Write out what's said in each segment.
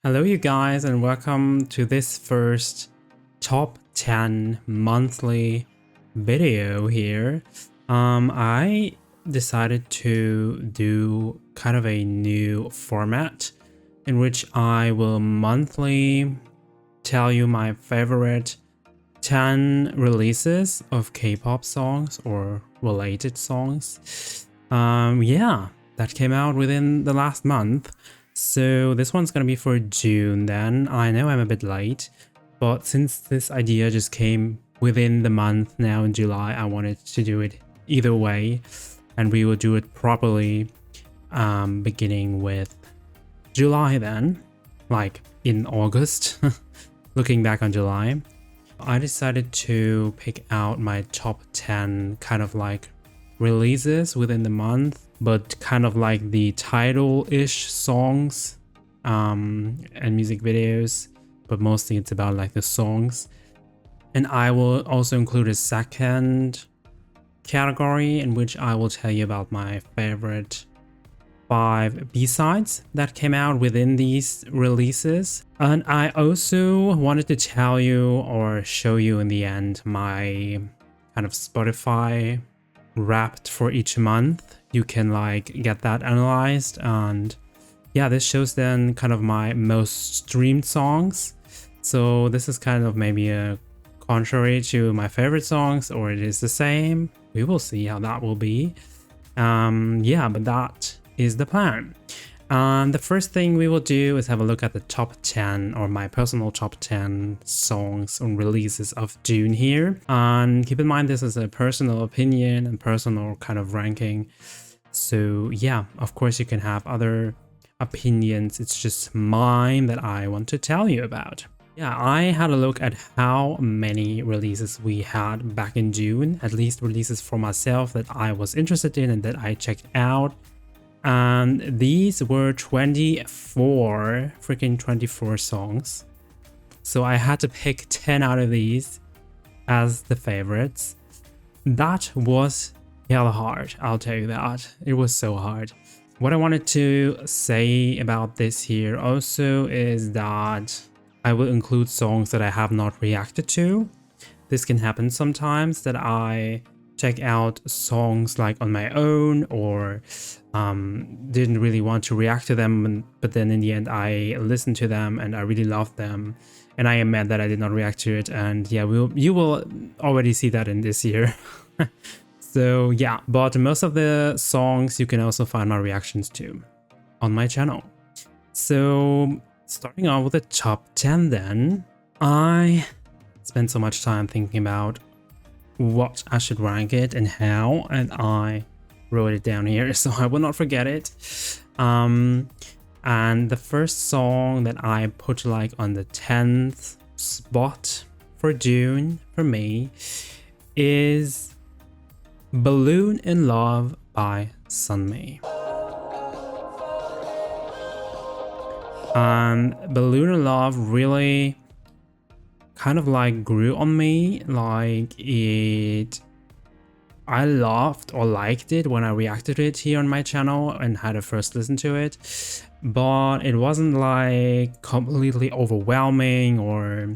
Hello you guys and welcome to this first top 10 monthly video here. I decided to do kind of a new format in which I will monthly tell you my favorite 10 releases of K-pop songs or related songs. That came out within the last month. So this one's gonna be for June then. I know I'm a bit late, but since this idea just came within the month now in July, I wanted to do it either way, and we will do it properly beginning with July then, like in August, looking back on July. I decided to pick out my top 10 kind of like releases within the month, but kind of like the title-ish songs and music videos, but mostly it's about like the songs. And I will also include a second category in which I will tell you about my favorite 5 B-sides that came out within these releases. And I also wanted to tell you or show you in the end my kind of Spotify Wrapped for each month. You can like get that analyzed, and yeah, this shows then kind of my most streamed songs. So this is kind of maybe a contrary to my favorite songs, or it is the same. We will see how that will be. But that is the plan. The first thing we will do is have a look at the top 10 or my personal top 10 songs and releases of June here. And keep in mind, this is a personal opinion and personal kind of ranking. So yeah, of course you can have other opinions. It's just mine that I want to tell you about. Yeah, I had a look at how many releases we had back in June, at least releases for myself that I was interested in and that I checked out. And these were 24 songs. So I had to pick 10 out of these as the favorites. That was hella hard, I'll tell you that. It was so hard. What I wanted to say about this here also is that I will include songs that I have not reacted to. This can happen sometimes, that I check out songs like on my own or didn't really want to react to them, but then in the end I listened to them and I really loved them, and I am mad that I did not react to it. And yeah, you will already see that in this year. So yeah, but most of the songs you can also find my reactions to on my channel. So starting off with the top 10 then, I spent so much time thinking about what I should rank it and how, and I wrote it down here so I will not forget it. And the first song that I put like on the 10th spot for June for me is Balloon in Love by Sunmi. And Balloon in Love really kind of like grew on me. Like I loved or liked it when I reacted to it here on my channel and had a first listen to it, but it wasn't like completely overwhelming or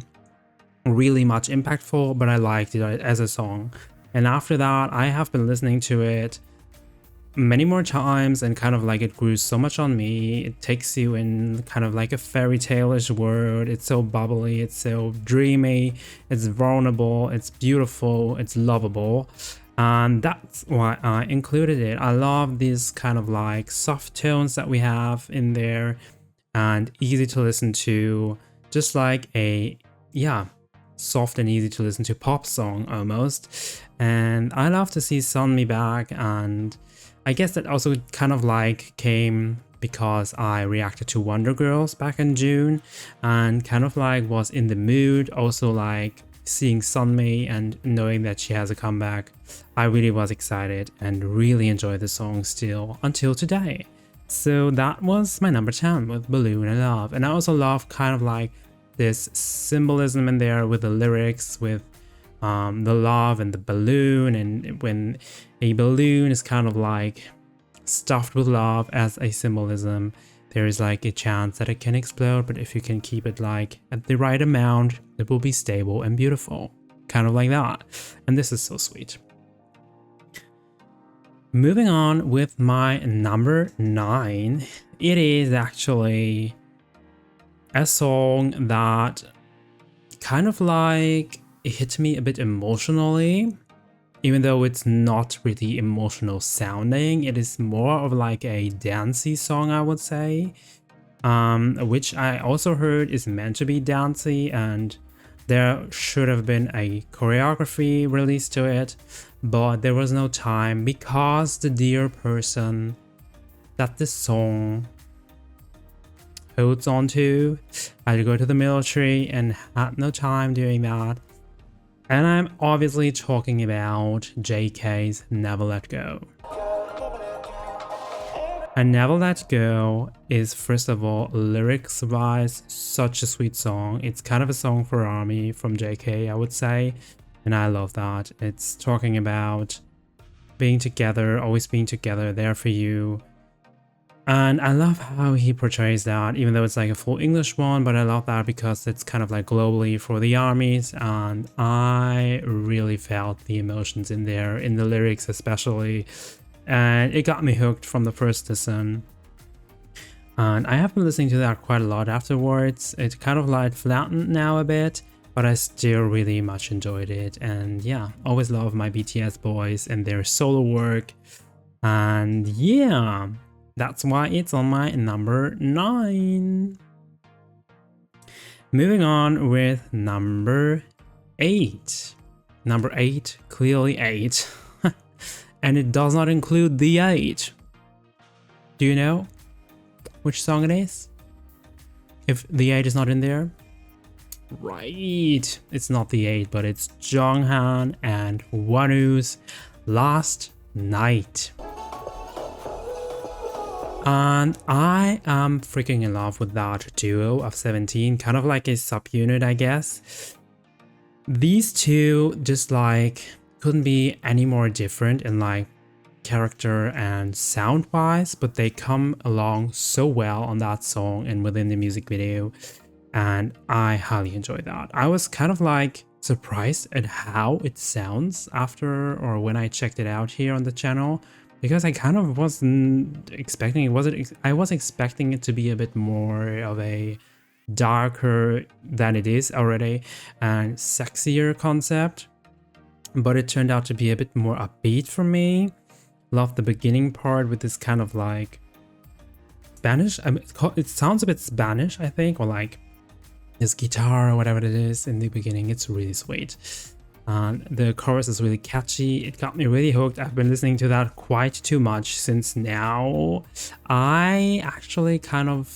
really much impactful, but I liked it as a song. And after that, I have been listening to it many more times, and kind of like it grew so much on me. It takes you in kind of like a fairy tale-ish world. It's so bubbly, it's so dreamy, it's vulnerable, it's beautiful, it's lovable. And that's why I included it. I love these kind of like soft tones that we have in there, and easy to listen to, just like a, yeah, soft and easy to listen to pop song almost. And I love to see Sunmi back, and I guess that also kind of like came because I reacted to Wonder Girls back in June and kind of like was in the mood. Also like seeing Sunmi and knowing that she has a comeback, I really was excited and really enjoyed the song still until today. So that was my number 10 with Balloon in Love. And I also love kind of like this symbolism in there with the lyrics, with the love and the balloon, and when a balloon is kind of like stuffed with love as a symbolism, there is like a chance that it can explode, but if you can keep it like at the right amount, it will be stable and beautiful. Kind of like that. And this is so sweet. Moving on with my number 9, it is actually a song that kind of like hit me a bit emotionally, even though it's not really emotional sounding. It is more of like a dancey song, I would say, which I also heard is meant to be dancey, and there should have been a choreography released to it, but there was no time because the dear person that this song holds on to had to go to the military and had no time doing that. And I'm obviously talking about JK's Never Let Go. And Never Let Go is, first of all, lyrics-wise, such a sweet song. It's kind of a song for ARMY from JK, I would say. And I love that. It's talking about being together, always being together, there for you. And I love how he portrays that, even though it's like a full English one, but I love that because it's kind of like globally for the armies, and I really felt the emotions in there, in the lyrics especially, and it got me hooked from the first listen. And I have been listening to that quite a lot afterwards. It kind of like flattened now a bit, but I still really much enjoyed it. And yeah, always love my BTS boys and their solo work. And yeah, that's why it's on my number 9. Moving on with number 8. Number 8, clearly 8. And it does not include the 8. Do you know which song it is? If the 8 is not in there? Right, it's not the 8, but it's Jonghan and Wanu's Last Night. And I am freaking in love with that duo of 17, kind of like a subunit, I guess. These two just like couldn't be any more different in like character and sound wise, but they come along so well on that song and within the music video, and I highly enjoyed that. I was kind of like surprised at how it sounds after or when I checked it out here on the channel, because I kind of wasn't expecting it. I was expecting it to be a bit more of a darker than it is already and sexier concept, but it turned out to be a bit more upbeat for me. Love the beginning part with this kind of like Spanish. I mean, it sounds a bit Spanish, I think, or like this guitar or whatever it is in the beginning. It's really sweet. The chorus is really catchy. It got me really hooked. I've been listening to that quite too much since now. I actually kind of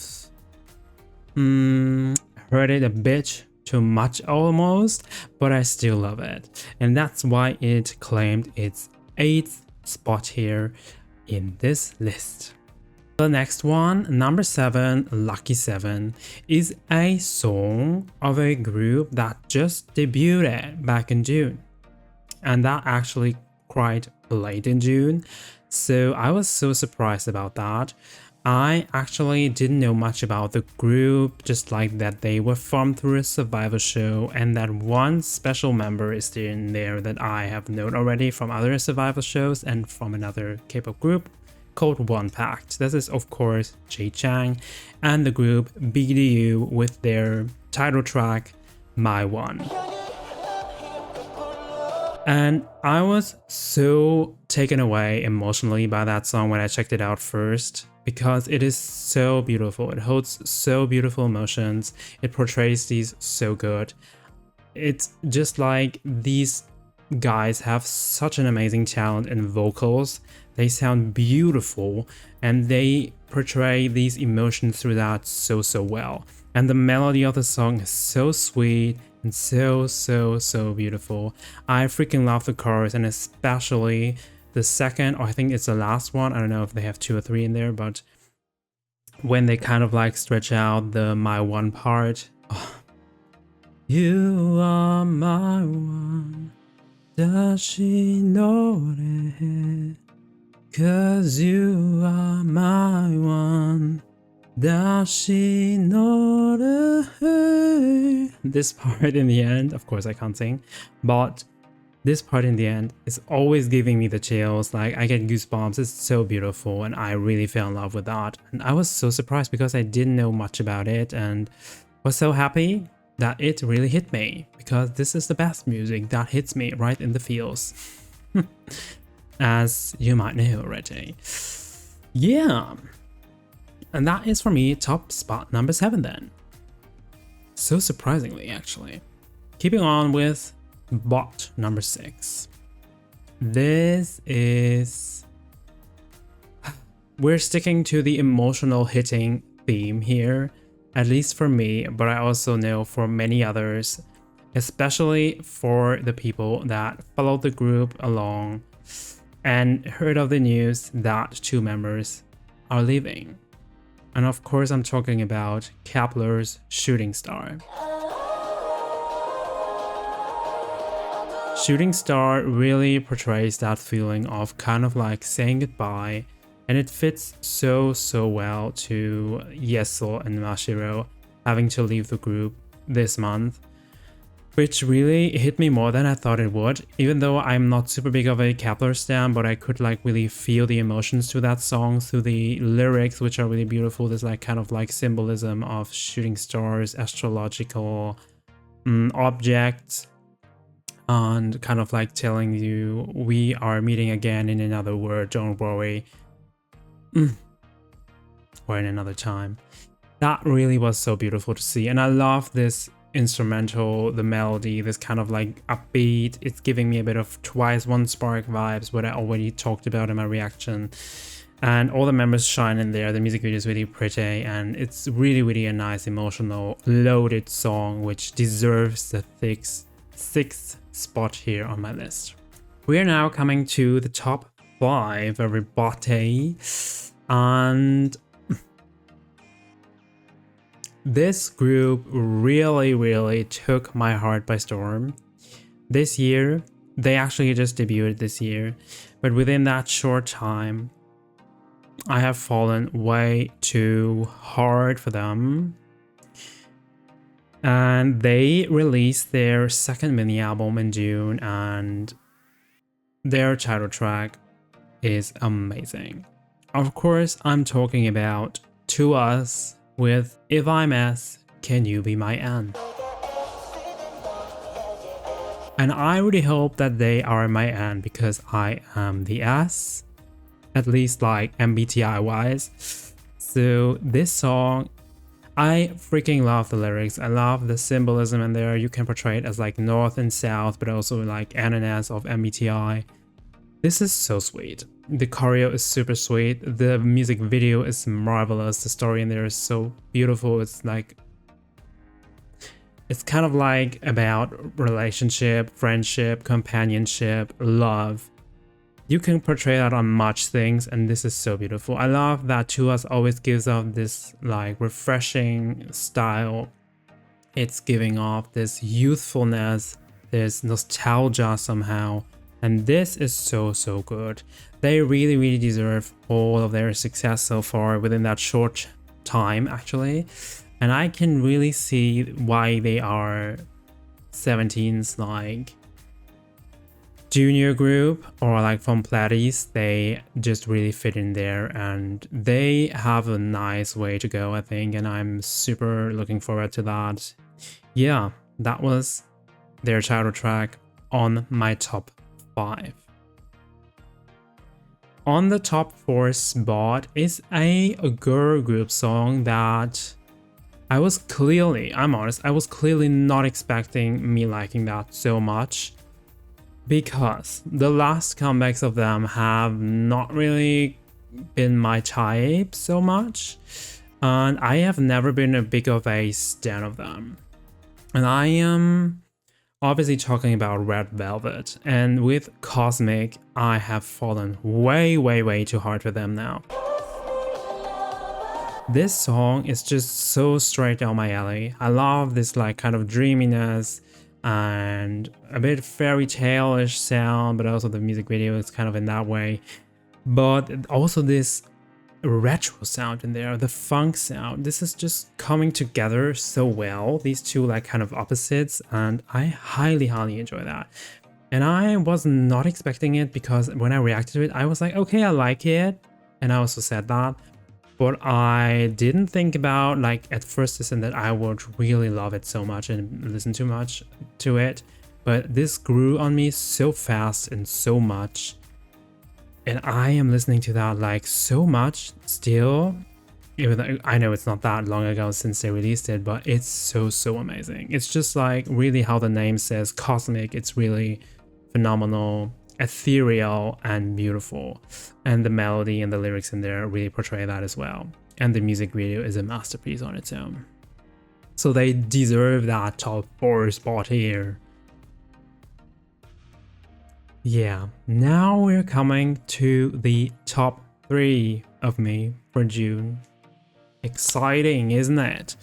heard it a bit too much almost, but I still love it. And that's why it claimed its 8th spot here in this list. The next one, number 7, Lucky 7, is a song of a group that just debuted back in June. And that actually quite late in June. So I was so surprised about that. I actually didn't know much about the group, just like that they were formed through a survival show and that one special member is in there that I have known already from other survival shows and from another K-pop group called One Pact. This is of course Jae Chang and the group BDU with their title track My One. And I was so taken away emotionally by that song when I checked it out first, because it is so beautiful. It holds so beautiful emotions. It portrays these so good. It's just like these guys have such an amazing talent in vocals. They sound beautiful and they portray these emotions through that so well. And the melody of the song is so sweet and so beautiful. I freaking love the chorus, and especially the second, or I think it's the last one. I don't know if they have 2 or 3 in there, but when they kind of like stretch out the My One part. Oh. You are my one. 다시 노래해. 'Cause you are my one. dashi noru. This part in the end, of course I can't sing, but this part in the end is always giving me the chills. Like, I get goosebumps. It's so beautiful, and I really fell in love with that. And I was so surprised because I didn't know much about it, and was so happy that it really hit me, because this is the best music that hits me right in the feels. As you might know already. Yeah. And that is for me top spot number 7 then. So surprisingly, actually. Keeping on with bot number 6. This is... We're sticking to the emotional hitting theme here, at least for me, but I also know for many others, especially for the people that followed the group along and heard of the news that 2 members are leaving. And of course I'm talking about Kepler's Shooting Star. Shooting Star really portrays that feeling of kind of like saying goodbye, and it fits so well to Yeso and Mashiro having to leave the group this month, which really hit me more than I thought it would. Even though I'm not super big of a Kepler stan, but I could like really feel the emotions to that song through the lyrics, which are really beautiful. There's like kind of like symbolism of shooting stars, astrological objects, and kind of like telling you we are meeting again in another world, don't worry. Or in another time. That really was so beautiful to see, and I love this instrumental, the melody, this kind of like upbeat. It's giving me a bit of Twice One Spark vibes, what I already talked about in my reaction. And all the members shine in there. The music video is really pretty, and it's really a nice, emotional, loaded song, which deserves the 6th spot here on my list. We are now coming to the top 5, everybody, and this group really took my heart by storm. This year, they actually just debuted this year, but within that short time, I have fallen way too hard for them. And they released their 2nd mini album in June, and their title track is amazing. Of course, I'm talking about To Us with If I'm S, Can You Be My N? And I really hope that they are my N, because I am the S, at least like MBTI wise. So this song, I freaking love the lyrics. I love the symbolism in there. You can portray it as like North and South, but also like ananas of MBTI. This is so sweet. The choreo is super sweet. The music video is marvelous. The story in there is so beautiful. It's like, it's kind of like about relationship, friendship, companionship, love. You can portray that on much things, and this is so beautiful. I love that To Us always gives off this like refreshing style. It's giving off this youthfulness, this nostalgia somehow. And this is so good. They really deserve all of their success so far within that short time, actually. And I can really see why they are 17's like junior group, or like from Platies. They just really fit in there, and they have a nice way to go, I think, and I'm super looking forward to that. Yeah, that was their title track on my top 5. On the top 4 spot is a girl group song that I'm honest, I was clearly not expecting me liking that so much, because the last comebacks of them have not really been my type so much, and I have never been a big of a stan of them. And I am obviously talking about Red Velvet, and with Cosmic, I have fallen way too hard for them now. This song is just so straight down my alley. I love this like kind of dreaminess and a bit fairy tale-ish sound, but also the music video is kind of in that way. But also this retro sound in there, the funk sound. This is just coming together so well, these two like kind of opposites, and I highly enjoy that. And I was not expecting it, because when I reacted to it, I was like, okay, I like it, and I also said that, but I didn't think about, like, at first listen that I would really love it so much and listen too much to it. But this grew on me so fast and so much, and I am listening to that like so much still, even though I know it's not that long ago since they released it, but it's so amazing. It's just like really how the name says, cosmic. It's really phenomenal, ethereal, and beautiful, and the melody and the lyrics in there really portray that as well. And the music video is a masterpiece on its own, so they deserve that top 4 spot here. Yeah, now we're coming to the top 3 of me for June. Exciting, isn't it?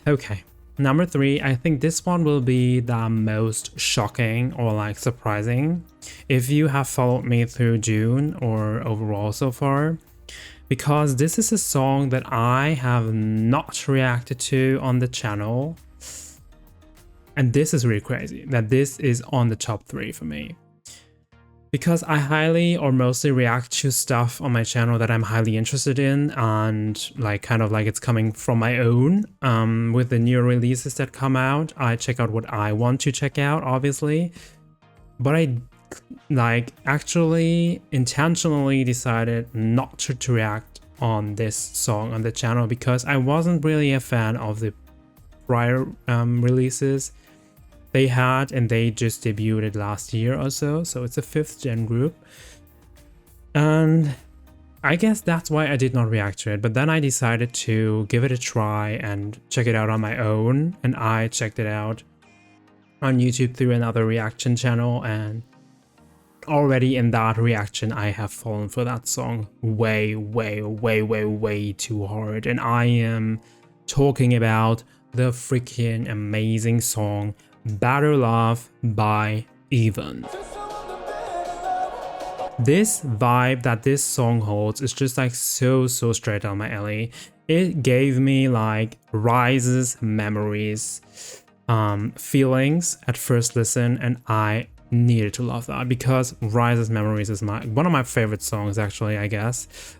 Okay, number 3, I think this one will be the most shocking or like surprising if you have followed me through June or overall so far, because this is a song that I have not reacted to on the channel. And this is really crazy that this is on the top 3 for me, because I highly or mostly react to stuff on my channel that I'm highly interested in, and like kind of like it's coming from my own. With the new releases that come out, I check out what I want to check out, obviously, but I like actually intentionally decided not to react on this song on the channel, because I wasn't really a fan of the prior releases they had, and they just debuted last year or so. So it's a 5th gen group, and I guess that's why I did not react to it. But then I decided to give it a try and check it out on my own, and I checked it out on YouTube through another reaction channel, and already in that reaction I have fallen for that song way too hard. And I am talking about the freaking amazing song Better Love by Even. This vibe that this song holds is just like so straight down my alley. It gave me like Rise's Memories feelings at first listen, and I needed to love that, because Rise's Memories is one of my favorite songs actually, I guess,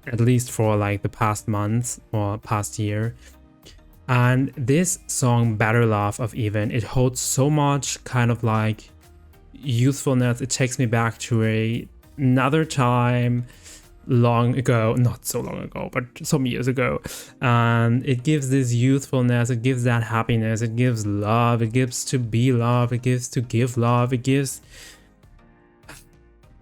at least for like the past month or past year. And this song Better Love of Even, it holds so much kind of like youthfulness. It takes me back to another time long ago, not so long ago, but some years ago, and it gives this youthfulness, it gives that happiness, it gives love, it gives to be loved, it gives to give love, it gives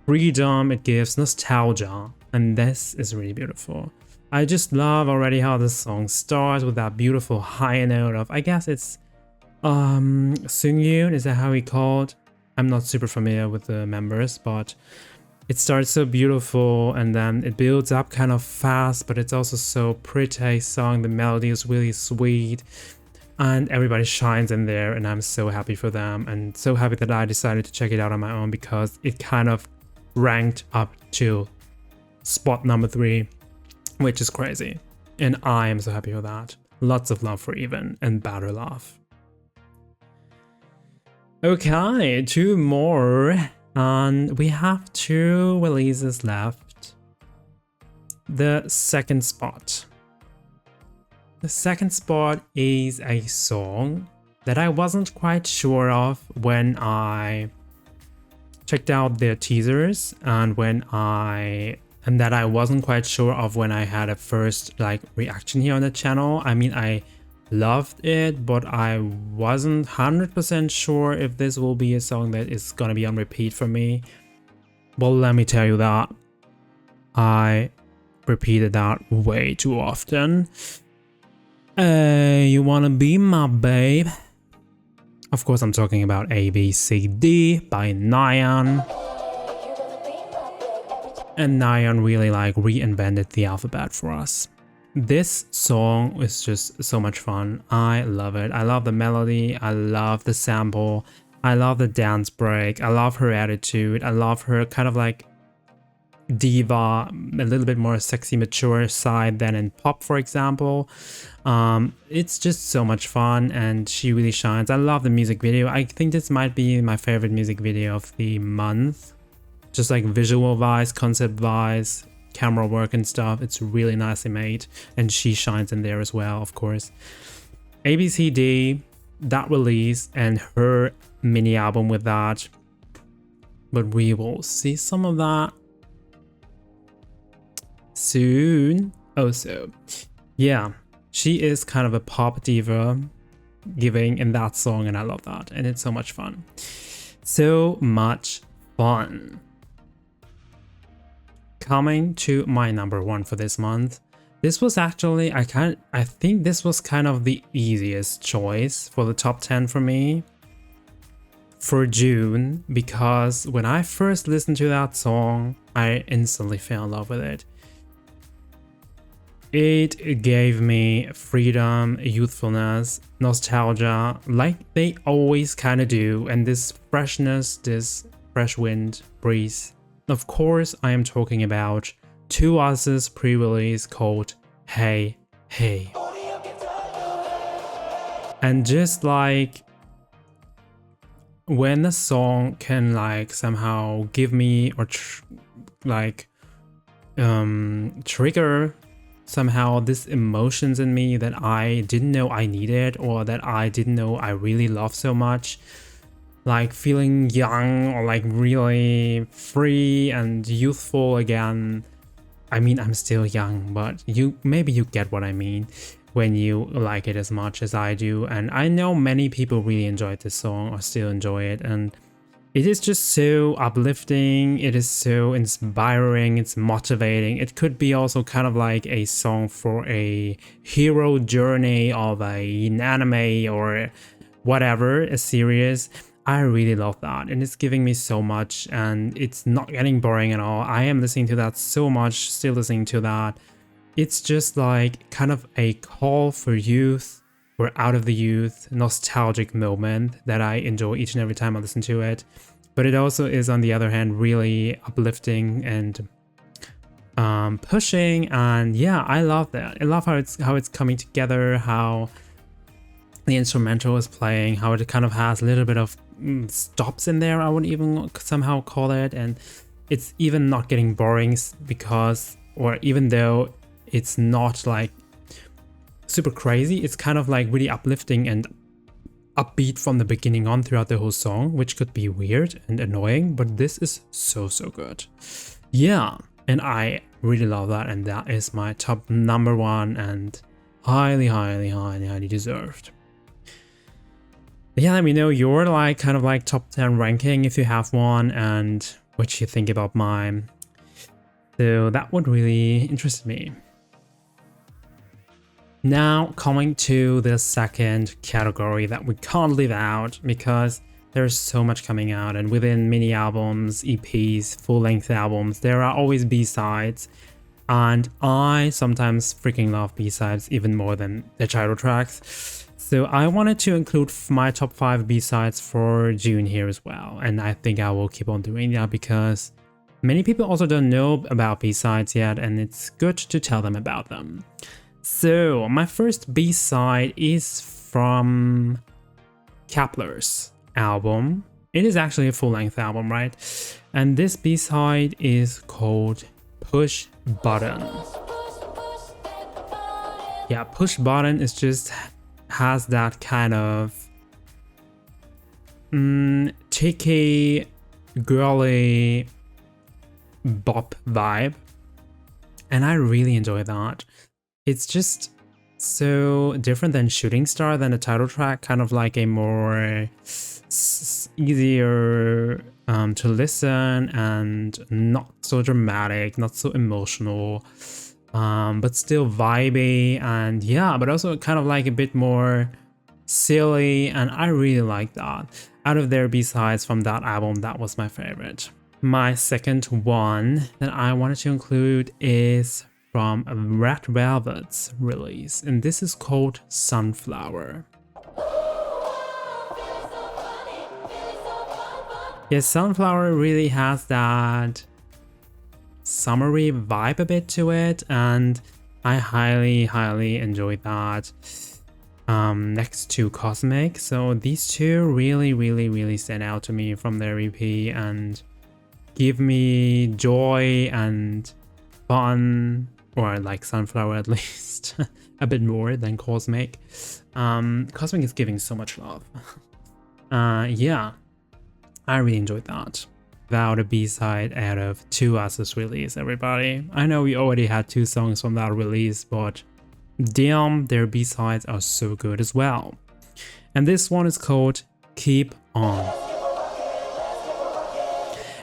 freedom, it gives nostalgia, and this is really beautiful. I just love already how this song starts with that beautiful high note of, I guess it's Seungyoon, is that how he called? I'm not super familiar with the members, but it starts so beautiful, and then it builds up kind of fast, but it's also so pretty song. The melody is really sweet, and everybody shines in there, and I'm so happy for them, and so happy that I decided to check it out on my own, because it kind of ranked up to spot number 3, which is crazy, and I am so happy for that. Lots of love for Even and Better Love. Okay, 2 more, and we have 2 releases left. The second spot. The second spot is a song that I wasn't quite sure of when I checked out their teasers, and that I wasn't quite sure of when I had a first like reaction here on the channel. I mean, I loved it, but I wasn't 100% sure if this will be a song that is gonna be on repeat for me. Well, let me tell you that I repeated that way too often. Hey, you wanna be my babe? Of course, I'm talking about ABCD by Nayeon. And Nayeon really like reinvented the alphabet for us. This song is just so much fun. I love it. I love the melody. I love the sample. I love the dance break. I love her attitude. I love her kind of like diva, a little bit more sexy, mature side than in pop, for example. It's just so much fun and she really shines. I love the music video. I think this might be my favorite music video of the month. Just like visual wise, concept wise, camera work and stuff. It's really nicely made and she shines in there as well, of course. ABCD, that release and her mini album with that. But we will see some of that soon. Also, yeah, she is kind of a pop diva giving in that song and I love that and it's so much fun. So much fun. Coming to my number one for this month. This was actually, I think this was kind of the easiest choice for the top 10 for me for June, because when I first listened to that song, I instantly fell in love with it. It gave me freedom, youthfulness, nostalgia, like they always kind of do, and this freshness, this fresh wind, breeze. Of course, I am talking about 2US's pre-release called Hey Hey. And just like when a song can like somehow give me or trigger somehow this emotions in me that I didn't know I needed or that I didn't know I really love so much, like feeling young or like really free and youthful again. I mean, I'm still young, but maybe you get what I mean when you like it as much as I do. And I know many people really enjoyed this song or still enjoy it, and it is just so uplifting, it is so inspiring, it's motivating. It could be also kind of like a song for a hero journey of an anime or whatever, a series. I really love that and it's giving me so much and it's not getting boring at all. I am listening to that so much, still listening to that. It's just like kind of a call for youth or out of the youth nostalgic moment that I enjoy each and every time I listen to it. But it also is, on the other hand, really uplifting and pushing, and yeah, I love that. I love how it's coming together, how the instrumental is playing, how it kind of has a little bit of stops in there, I would even somehow call it, and it's even not getting boring because, or even though it's not like super crazy, it's kind of like really uplifting and upbeat from the beginning on throughout the whole song, which could be weird and annoying, but this is so good. Yeah, and I really love that, and that is my top number one and highly deserved. Yeah, let me know your like kind of like top 10 ranking if you have one and what you think about mine. So that would really interest me. Now coming to the second category that we can't leave out because there's so much coming out, and within mini albums, EPs, full-length albums, there are always B-sides, and I sometimes freaking love B-sides even more than the title tracks. So I wanted to include my top 5 B-sides for June here as well, and I think I will keep on doing that because many people also don't know about B-sides yet, and it's good to tell them about them. So my first B-side is from Kepler's album. It is actually a full-length album, right? And this B-side is called Push Button. Yeah, Push Button is just has that kind of cheeky, girly bop vibe, and I really enjoy that. It's just so different than Shooting Star, than the title track, kind of like a more easier to listen and not so dramatic, not so emotional, but still vibey, and yeah, but also kind of like a bit more silly, and I really like that. Out of their B-sides from that album, that was my favorite. My second one that I wanted to include is from Red Velvet's release, and this is called Sunflower. Yeah, Sunflower really has that summery vibe a bit to it, and I highly enjoyed that. Next to Cosmic, so these two really stand out to me from their EP and give me joy and fun, or like Sunflower at least, a bit more than Cosmic. Cosmic is giving so much love. Yeah, I really enjoyed that. Without a B-side out of To Us's release, everybody. I know we already had 2 songs from that release, but damn, their B-sides are so good as well. And this one is called Keep On.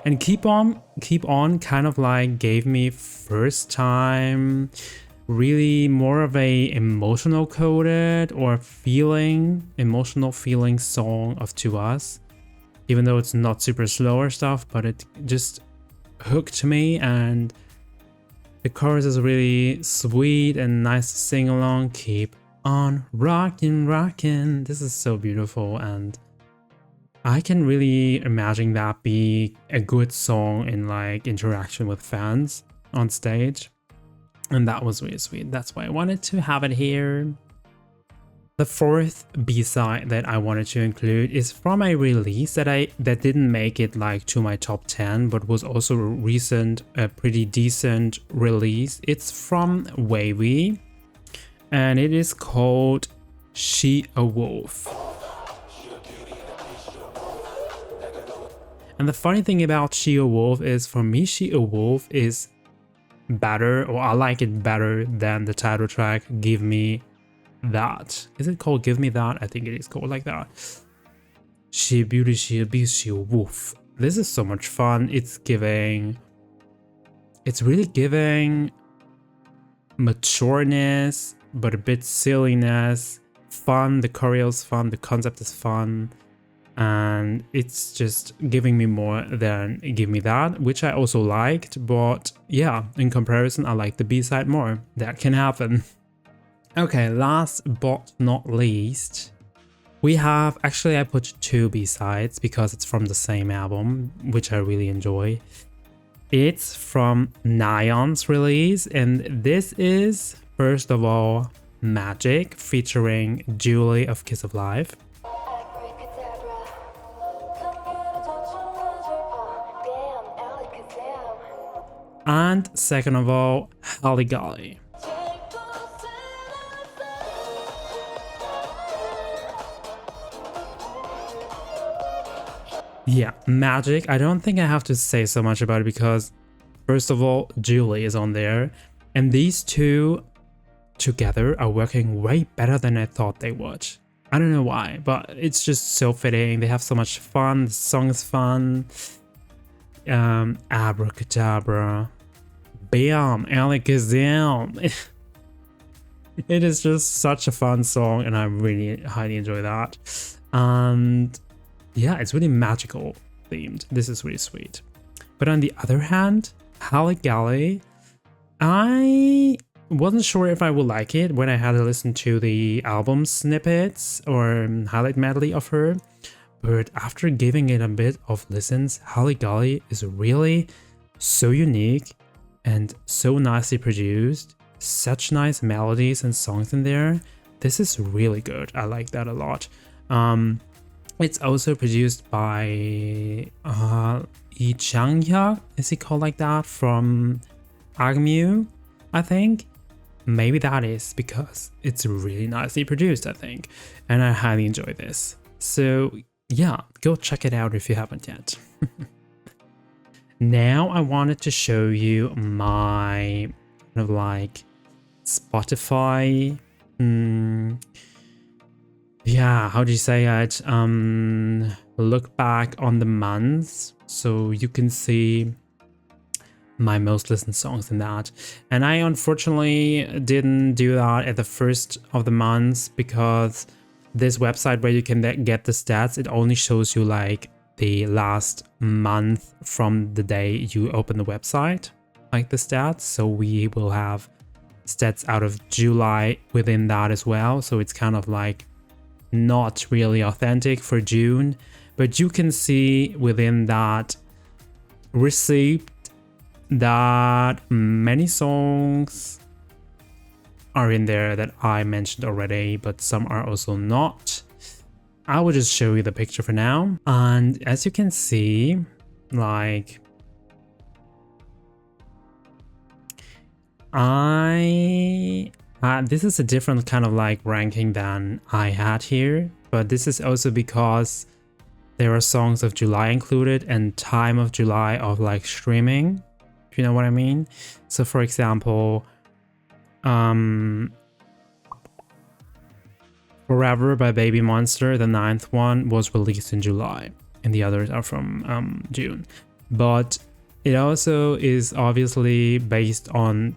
And Keep On kind of like gave me first time really more of a emotional coded or emotional feeling song of To Us. Even though it's not super slow or stuff, but it just hooked me, and the chorus is really sweet and nice to sing along. Keep on rockin', rockin'. This is so beautiful, and I can really imagine that be a good song in like interaction with fans on stage. And that was really sweet. That's why I wanted to have it here. The fourth B-side that I wanted to include is from a release that didn't make it like to my top 10, but was also a pretty decent release. It's from Wavy, and it is called She a Wolf. And the funny thing about She a Wolf is, for me, She a Wolf is better, or I like it better than the title track, Give Me That. Is it called Give Me That? I think it is called like that. She a beauty, she a beast, she a wolf. This is so much fun. It's really giving matureness, but a bit silliness, fun. The choreo's fun, the concept is fun, and it's just giving me more than Give Me That, which I also liked. But yeah, in comparison, I like the B-side more. That can happen. Okay, last but not least, we have, actually I put 2 B-sides because it's from the same album, which I really enjoy. It's from Nayeon's release, and this is, first of all, Magic featuring Julie of Kiss of Life. And second of all, Halligalli. Yeah, Magic, I don't think I have to say so much about it because, first of all, Julie is on there, and these two together are working way better than I thought they would. I don't know why, but it's just so fitting. They have so much fun, the song is fun. Abracadabra, bam, alakazam. It is just such a fun song, and I really highly enjoy that. And yeah, it's really magical themed. This is really sweet. But on the other hand, Halligalli, I wasn't sure if I would like it when I had to listen to the album snippets or highlight medley of her. But after giving it a bit of listens, Halligalli is really so unique and so nicely produced. Such nice melodies and songs in there. This is really good. I like that a lot. It's also produced by Lee Chang-hyuk, is he called like that, from Agmu, I think. Maybe that is because it's really nicely produced, I think, and I highly enjoy this. So yeah, go check it out if you haven't yet. Now I wanted to show you my kind of like Spotify, yeah, how do you say it? Look back on the months, so you can see my most listened songs in that. And I unfortunately didn't do that at the first of the months because this website where you can get the stats, it only shows you like the last month from the day you open the website, like the stats. So we will have stats out of July within that as well. So it's kind of like not really authentic for June, but you can see within that received that many songs are in there that I mentioned already, but some are also not. I will just show you the picture for now. And as you can see, like, this is a different kind of like ranking than I had here, but this is also because there are songs of July included and time of July of like streaming, if you know what I mean. So for example, Forever by Baby Monster, the 9th one, was released in July and the others are from June. But it also is obviously based on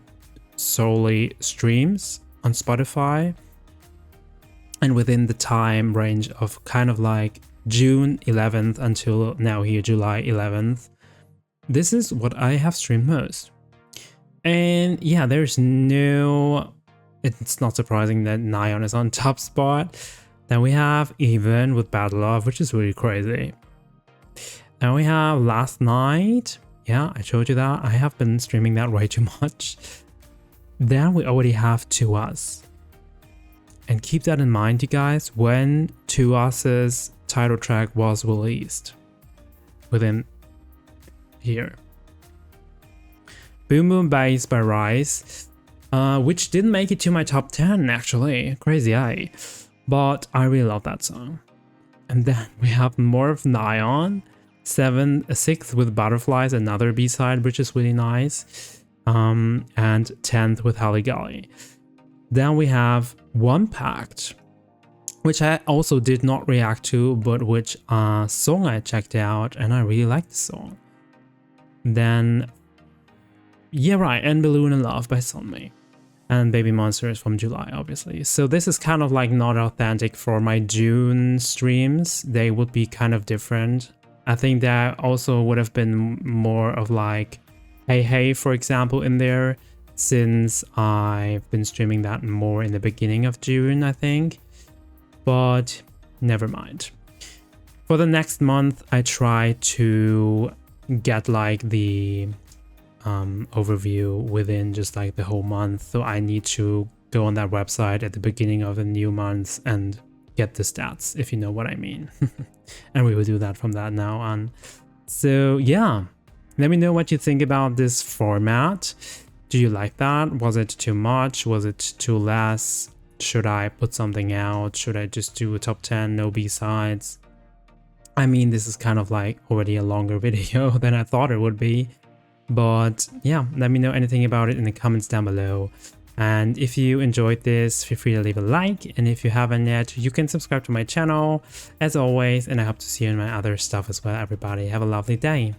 solely streams on Spotify and within the time range of kind of like June 11th until now here July 11th. This is what I have streamed most. And yeah, there's no, it's not surprising that Neon is on top spot. Then we have Even with Bad Love, which is really crazy. Then we have Last Night. Yeah, I showed you that. I have been streaming that way too much. Then we already have To Us. And keep that in mind, you guys, when To Us's title track was released. Within here. Boom Boom Bass by Rise, which didn't make it to my top 10 actually. Crazy eye. But I really love that song. And then we have more of Neon. 6th with Butterflies, another B-side, which is really nice. And 10th with Halligalli. Then we have One Pact, which I also did not react to, but which song I checked out and I really liked the song. Then, yeah, right, and Balloon in Love by Sunmi. And Baby Monster is from July, obviously. So this is kind of like not authentic for my June streams. They would be kind of different. I think that also would have been more of like Hey Hey, for example, in there, since I've been streaming that more in the beginning of June, I think. But never mind. For the next month, I try to get like the overview within just like the whole month. So I need to go on that website at the beginning of the new month and get the stats, if you know what I mean. And we will do that from that now on. So yeah, let me know what you think about this format. Do you like that? Was it too much? Was it too less? Should I put something out? Should I just do a top 10, no B-sides? I mean, this is kind of like already a longer video than I thought it would be. But yeah, let me know anything about it in the comments down below. And if you enjoyed this, feel free to leave a like. And if you haven't yet, you can subscribe to my channel as always. And I hope to see you in my other stuff as well, everybody. Have a lovely day.